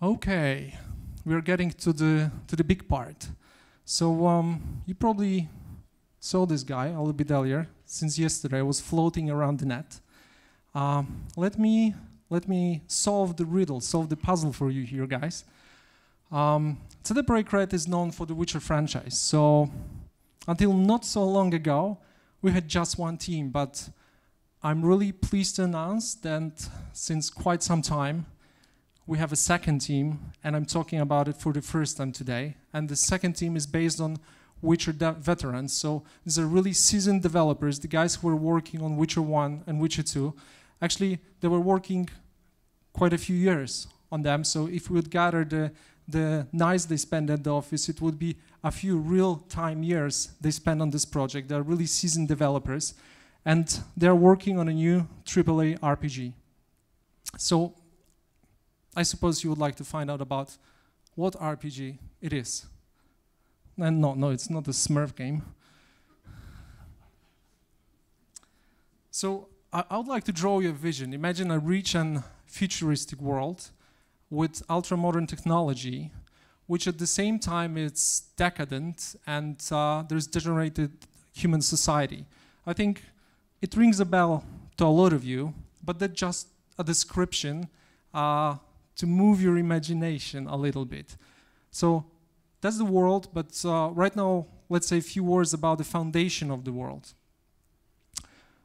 Okay, we're getting to the big part. So you probably saw this guy a little bit earlier. Since yesterday, I was floating around the net. Let me solve the riddle, solve the puzzle for you here, guys. Projekt RED is known for the Witcher franchise. So until not so long ago, we had just one team, but I'm really pleased to announce that since quite some time, we have a second team, and I'm talking about it for the first time today. And the second team is based on Witcher veterans. So these are really seasoned developers, the guys who were working on Witcher 1 and Witcher 2. Actually, they were working quite a few years on them. So if we would gather the nights they spend at the office, it would be a few real-time years they spend on this project. They're really seasoned developers, and they're working on a new AAA RPG. So I suppose you would like to find out about what RPG it is. And no, it's not a Smurf game. So I would like to draw you a vision. Imagine a rich and futuristic world with ultra-modern technology, which at the same time is decadent and there's degenerated human society. I think it rings a bell to a lot of you, but that's just a description to move your imagination a little bit. So that's the world, but right now, let's say a few words about the foundation of the world.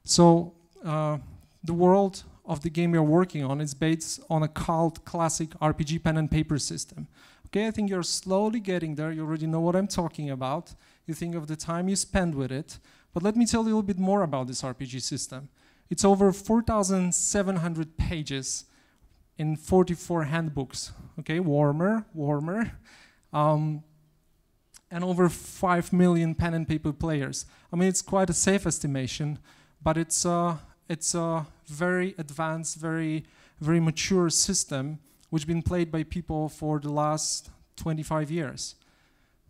So the world of the game you're working on is based on a cult classic RPG pen and paper system. Okay, I think you're slowly getting there. You already know what I'm talking about. You think of the time you spend with it. But let me tell you a little bit more about this RPG system. It's over 4,700 pages in 44 handbooks. Okay, warmer. And over 5 million pen and paper players. I mean, it's quite a safe estimation, but it's a very advanced, very mature system which has been played by people for the last 25 years.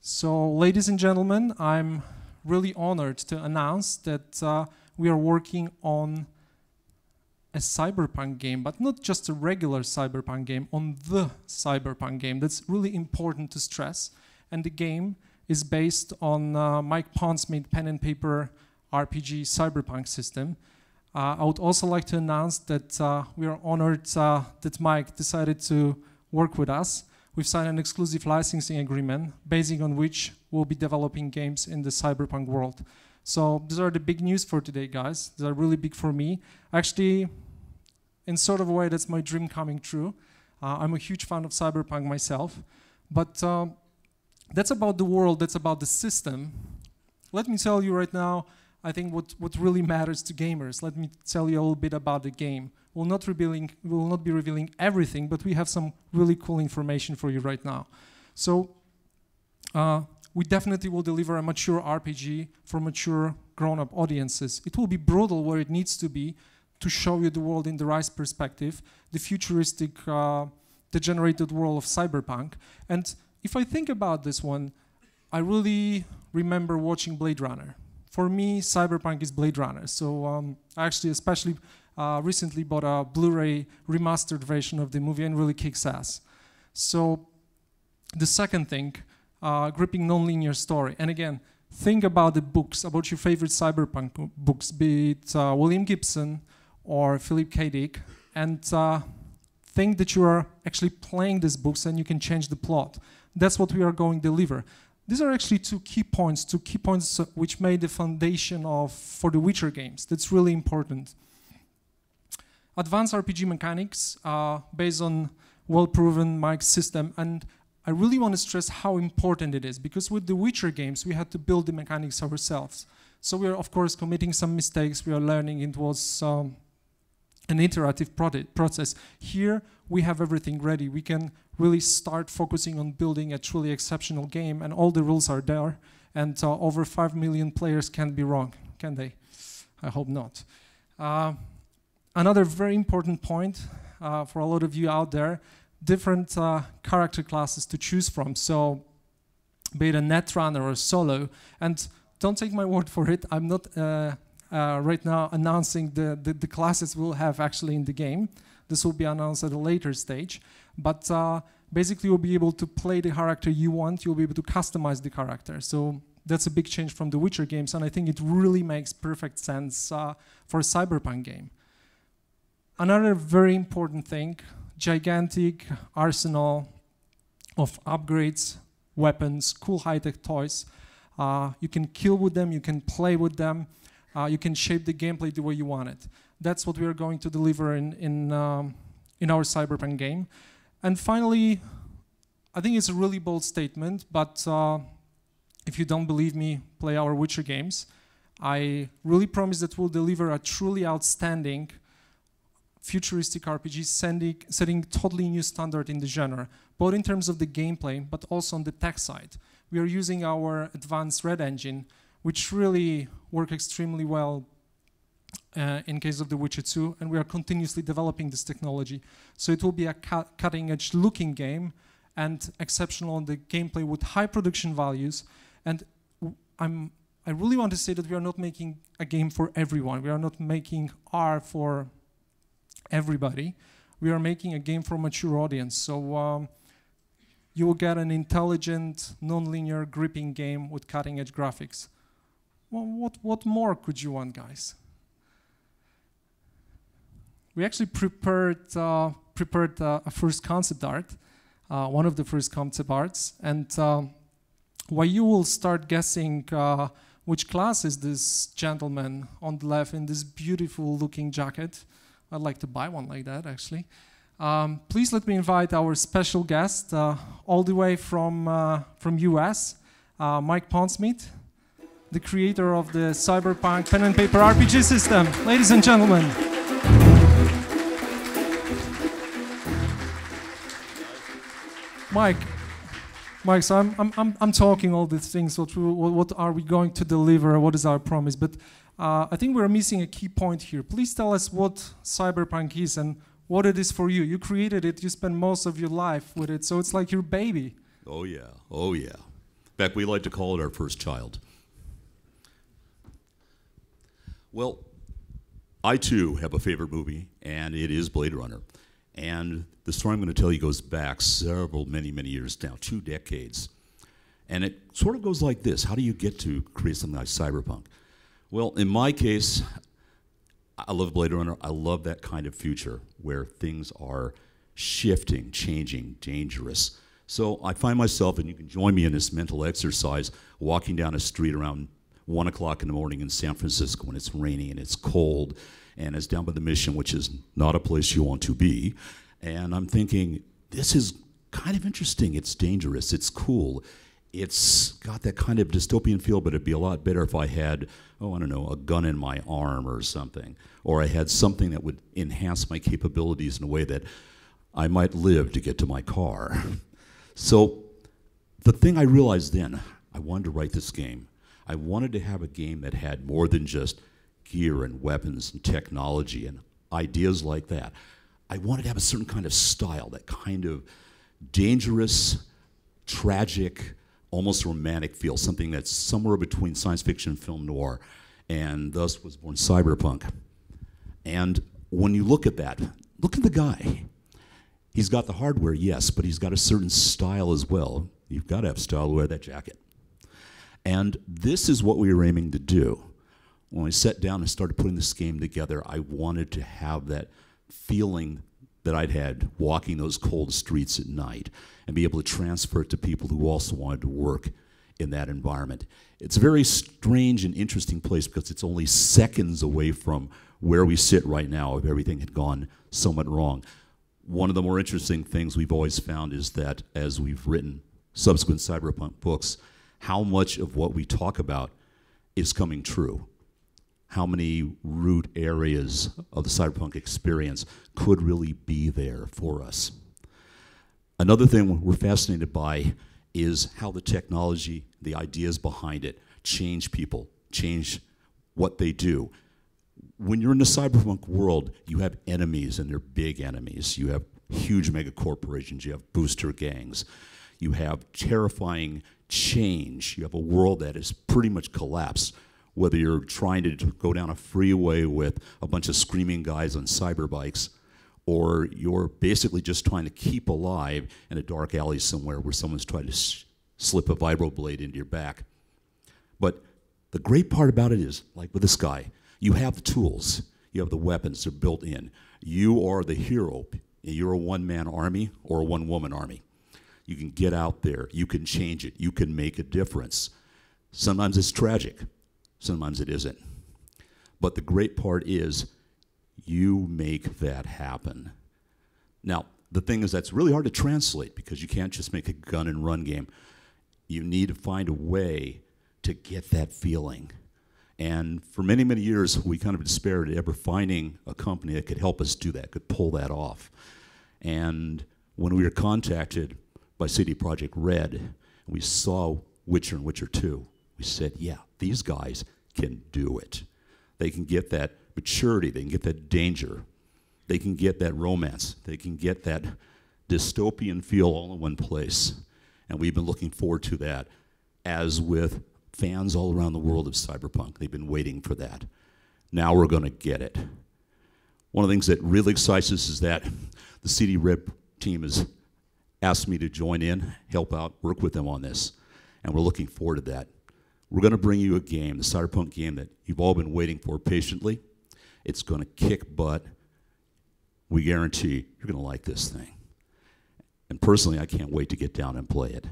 So, ladies and gentlemen, I'm really honored to announce that we are working on a Cyberpunk game, but not just a regular Cyberpunk game, on the Cyberpunk game. That's really important to stress. And the game is based on Mike Pondsmith's pen and paper RPG Cyberpunk system. I would also like to announce that we are honored that Mike decided to work with us. We've signed an exclusive licensing agreement based on which we'll be developing games in the Cyberpunk world. So these are the big news for today, guys. These are really big for me. Actually, in sort of a way, that's my dream coming true. I'm a huge fan of Cyberpunk myself. But that's about the world, that's about the system. Let me tell you right now, I think what really matters to gamers. Let me tell you a little bit about the game. We will not be revealing everything, but we have some really cool information for you right now. So we definitely will deliver a mature RPG for mature grown-up audiences. It will be brutal where it needs to be to show you the world in the right perspective, the futuristic, degenerated world of Cyberpunk. And if I think about this one, I really remember watching Blade Runner. For me, Cyberpunk is Blade Runner. So I actually especially recently bought a Blu-ray remastered version of the movie and really kicks ass. So the second thing, gripping non-linear story. And again, think about the books, about your favorite Cyberpunk books, be it William Gibson or Philip K. Dick, and think that you are actually playing these books and you can change the plot. That's what we are going to deliver. These are actually two key points which made the foundation for the Witcher games. That's really important. Advanced RPG mechanics based on well-proven Mike system, and I really want to stress how important it is, because with the Witcher games, we had to build the mechanics ourselves. So we are, of course, committing some mistakes. We are learning. It was an iterative process. Here, we have everything ready. We can really start focusing on building a truly exceptional game, and all the rules are there, and over 5 million players can't be wrong, can they? I hope not. Another very important point for a lot of you out there, different character classes to choose from. So be it a netrunner or solo, and don't take my word for it, I'm not right now announcing the classes we'll have actually in the game. This will be announced at a later stage. But Basically, you'll be able to play the character you want. You'll be able to customize the character. So that's a big change from the Witcher games, and I think it really makes perfect sense for a Cyberpunk game. Another very important thing, gigantic arsenal of upgrades, weapons, cool high-tech toys. You can kill with them, you can play with them, you can shape the gameplay the way you want it. That's what we are going to deliver in our Cyberpunk game. And finally, I think it's a really bold statement, but if you don't believe me, play our Witcher games. I really promise that we'll deliver a truly outstanding futuristic RPG, setting totally new standard in the genre, both in terms of the gameplay, but also on the tech side. We are using our advanced RED engine, which really works extremely well in case of The Witcher 2, and we are continuously developing this technology. So it will be a cutting-edge looking game and exceptional on the gameplay with high production values. And I really want to say that we are not making a game for everyone. We are not making R for everybody. We are making a game for a mature audience. So you will get an intelligent, non-linear, gripping game with cutting-edge graphics. Well, what more could you want, guys? We actually prepared a first concept art, one of the first concept arts, and while you will start guessing which class is this gentleman on the left in this beautiful looking jacket. I'd like to buy one like that, actually. Please let me invite our special guest, all the way from US, Mike Pondsmith, the creator of the Cyberpunk pen and paper RPG system. Ladies and gentlemen. Mike, so I'm talking all these things. What are we going to deliver? What is our promise? But I think we're missing a key point here. Please tell us what Cyberpunk is and what it is for you. You created it. You spent most of your life with it, so it's like your baby. Oh yeah, oh yeah. In fact, we like to call it our first child. Well, I too have a favorite movie, and it is Blade Runner. And the story I'm going to tell you goes back many years now, 2 decades. And it sort of goes like this. How do you get to create something like Cyberpunk? Well, in my case, I love Blade Runner. I love that kind of future where things are shifting, changing, dangerous. So I find myself, and you can join me in this mental exercise, walking down a street around 1 o'clock in the morning in San Francisco when it's raining and it's cold, and it's down by the Mission, which is not a place you want to be. And I'm thinking, this is kind of interesting. It's dangerous. It's cool. It's got that kind of dystopian feel, but it'd be a lot better if I had, oh, I don't know, a gun in my arm or something. Or I had something that would enhance my capabilities in a way that I might live to get to my car. So the thing I realized then, I wanted to write this game. I wanted to have a game that had more than just gear and weapons and technology and ideas like that. I wanted to have a certain kind of style, that kind of dangerous, tragic, almost romantic feel, something that's somewhere between science fiction and film noir, and thus was born Cyberpunk. And when you look at that, look at the guy. He's got the hardware, yes, but he's got a certain style as well. You've got to have style to wear that jacket. And this is what we were aiming to do. When I sat down and started putting this game together, I wanted to have that feeling that I'd had walking those cold streets at night and be able to transfer it to people who also wanted to work in that environment. It's a very strange and interesting place because it's only seconds away from where we sit right now if everything had gone somewhat wrong. One of the more interesting things we've always found is that as we've written subsequent Cyberpunk books, how much of what we talk about is coming true. How many root areas of the Cyberpunk experience could really be there for us. Another thing we're fascinated by is how the technology, the ideas behind it, change people, change what they do. When you're in the Cyberpunk world, you have enemies, and they're big enemies. You have huge mega corporations, you have booster gangs, you have terrifying change, you have a world that is pretty much collapsed. Whether you're trying to go down a freeway with a bunch of screaming guys on cyber bikes, or you're basically just trying to keep alive in a dark alley somewhere where someone's trying to slip a vibroblade into your back. But the great part about it is, like with this guy, you have the tools, you have the weapons, they're built in. You are the hero. You're a one-man army or a one-woman army. You can get out there, you can change it, you can make a difference. Sometimes it's tragic, sometimes it isn't. But the great part is you make that happen. Now, the thing is that's really hard to translate because you can't just make a gun and run game. You need to find a way to get that feeling. And for many, many years, we kind of despaired at ever finding a company that could help us do that, could pull that off. And when we were contacted by CD Projekt RED, we saw Witcher and Witcher 2, we said, yeah, these guys can do it. They can get that maturity, they can get that danger, they can get that romance, they can get that dystopian feel all in one place. And we've been looking forward to that, as with fans all around the world of Cyberpunk. They've been waiting for that. Now we're going to get it. One of the things that really excites us is that the CD RED team has asked me to join in, help out, work with them on this. And we're looking forward to that. We're going to bring you a game, the Cyberpunk game that you've all been waiting for patiently. It's going to kick butt. We guarantee you're going to like this thing. And personally, I can't wait to get down and play it.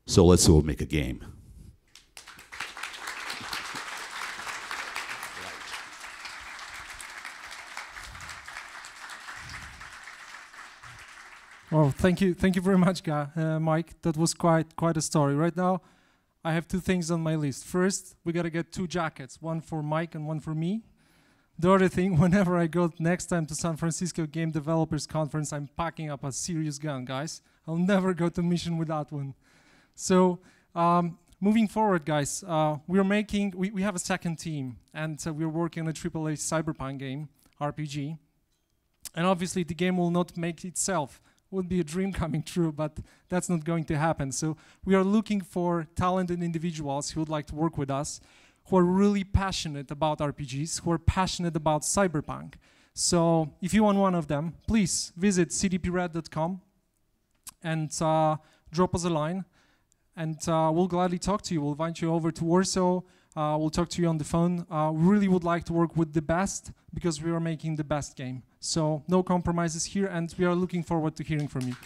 So let's go make a game. Well, thank you very much, Mike. That was quite a story. Right now, I have two things on my list. First, we gotta get 2 jackets, one for Mike and one for me. The other thing, whenever I go next time to San Francisco Game Developers Conference, I'm packing up a serious gun, guys. I'll never go to mission without one. So, moving forward, guys, we have a second team, and we're working on a AAA Cyberpunk game, RPG. And obviously, the game will not make itself. Would be a dream coming true, but that's not going to happen. So we are looking for talented individuals who would like to work with us, who are really passionate about RPGs, who are passionate about Cyberpunk. So if you want one of them, please visit cdpred.com and drop us a line, and we'll gladly talk to you. We'll invite you over to Warsaw. We'll talk to you on the phone. We really would like to work with the best because we are making the best game. So no compromises here, and we are looking forward to hearing from you.